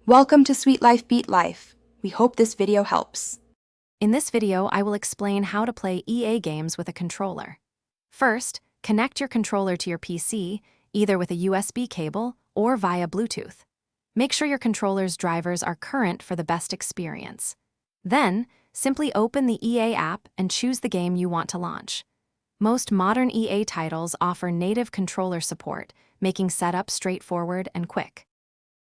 Welcome to Sweet Life Beat Life. We hope this video helps. In this video, I will explain how to play EA games with a controller. First, connect your controller to your PC, either with a USB cable or via Bluetooth. Make sure your controller's drivers are current for the best experience. Then, simply open the EA app and choose the game you want to launch. Most modern EA titles offer native controller support, making setup straightforward and quick.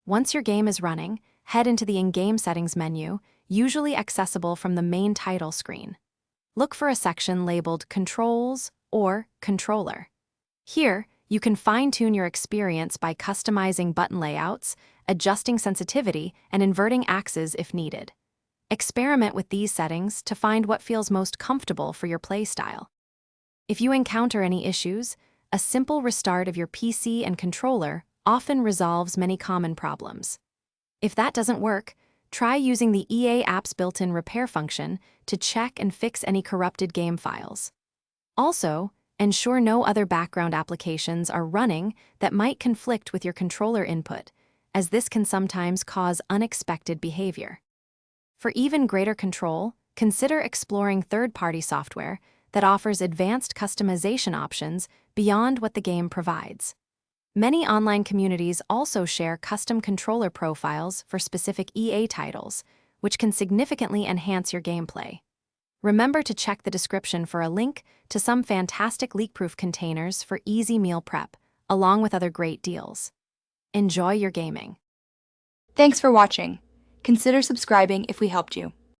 Once your game is running, head into the in-game settings menu, usually accessible from the main title screen. Look for a section labeled Controls or Controller. Here, you can fine-tune your experience by customizing button layouts, adjusting sensitivity, and inverting axes if needed. Experiment with these settings to find what feels most comfortable for your play style. If you encounter any issues, a simple restart of your PC and controller often resolves many common problems. If that doesn't work, try using the EA app's built-in repair function to check and fix any corrupted game files. Also, ensure no other background applications are running that might conflict with your controller input, as this can sometimes cause unexpected behavior. For even greater control, consider exploring third-party software that offers advanced customization options beyond what the game provides. Many online communities also share custom controller profiles for specific EA titles, which can significantly enhance your gameplay. Remember to check the description for a link to some fantastic leak-proof containers for easy meal prep, along with other great deals. Enjoy your gaming. Thanks for watching. Consider subscribing if we helped you.